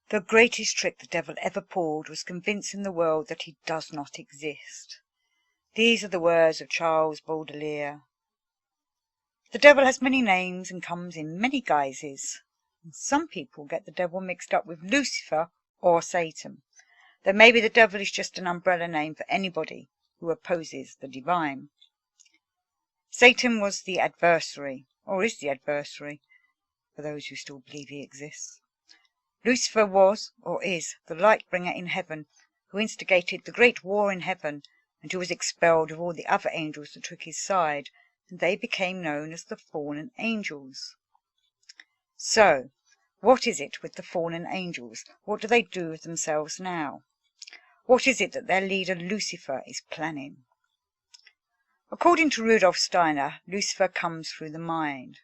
The greatest trick the devil ever pulled was convincing the world that he does not exist. These are the words of Charles Baudelaire. The devil has many names and comes in many guises. And some people get the devil mixed up with Lucifer or Satan, though maybe the devil is just an umbrella name for anybody who opposes the divine. Satan was the adversary, or is the adversary, for those who still believe he exists. Lucifer was, or is, the light-bringer in heaven, who instigated the great war in heaven, and who was expelled with all the other angels that took his side, and they became known as the fallen angels. So, what is it with the fallen angels? What do they do with themselves now? What is it that their leader Lucifer is planning? According to Rudolf Steiner, Lucifer comes through the mind.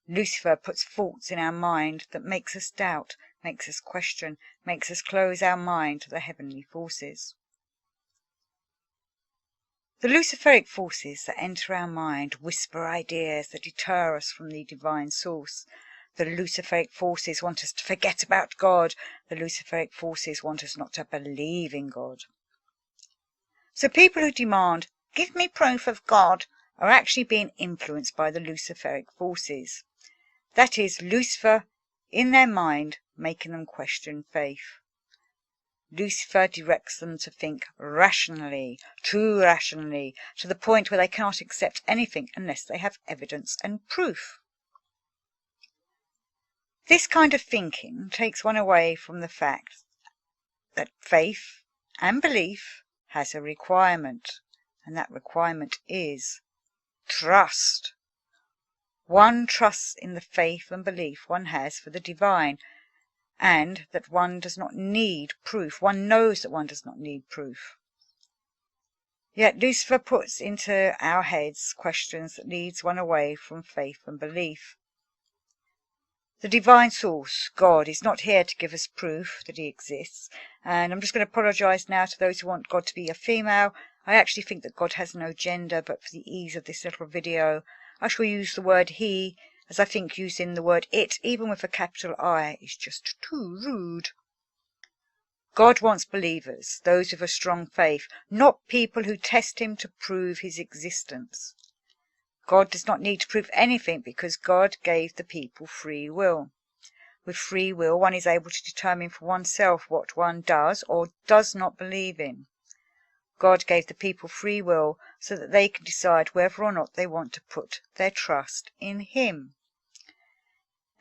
Lucifer puts thoughts in our mind that makes us doubt, makes us question, makes us close our mind to the heavenly forces. The Luciferic forces that enter our mind whisper ideas that deter us from the divine source. The Luciferic forces want us to forget about God. The Luciferic forces want us not to believe in God. So people who demand, "Give me proof of God," are actually being influenced by the Luciferic forces. That is, Lucifer, in their mind, making them question faith. Lucifer directs them to think rationally, too rationally, to the point where they cannot accept anything unless they have evidence and proof. This kind of thinking takes one away from the fact that faith and belief has a requirement, and that requirement is trust. One trusts in the faith and belief one has for the divine, and that one does not need proof. One knows that one does not need proof. Yet Lucifer puts into our heads questions that leads one away from faith and belief. The divine source, God, is not here to give us proof that he exists, and I'm just going to apologise now to those who want God to be a female. I actually think that God has no gender, but for the ease of this little video, I shall use the word he, as I think using the word it, even with a capital I, is just too rude. God wants believers, those with a strong faith, not people who test him to prove his existence. God does not need to prove anything because God gave the people free will. With free will, one is able to determine for oneself what one does or does not believe in. God gave the people free will so that they can decide whether or not they want to put their trust in him.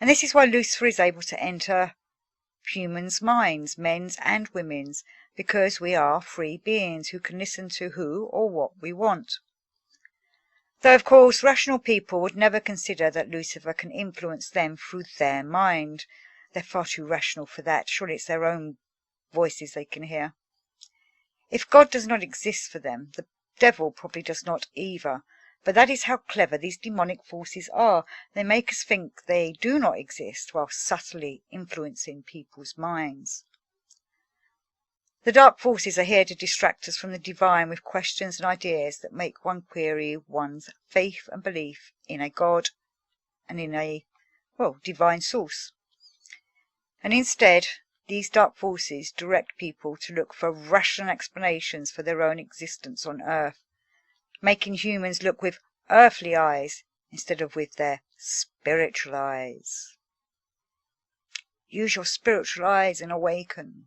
And this is why Lucifer is able to enter humans' minds, men's and women's, because we are free beings who can listen to who or what we want. Though, of course, rational people would never consider that Lucifer can influence them through their mind. They're far too rational for that. Surely it's their own voices they can hear. If God does not exist for them, the devil probably does not either. But that is how clever these demonic forces are. They make us think they do not exist while subtly influencing people's minds. The dark forces are here to distract us from the divine with questions and ideas that make one query one's faith and belief in a God and in a, divine source. And instead, these dark forces direct people to look for rational explanations for their own existence on earth, making humans look with earthly eyes instead of with their spiritual eyes. Use your spiritual eyes and awaken.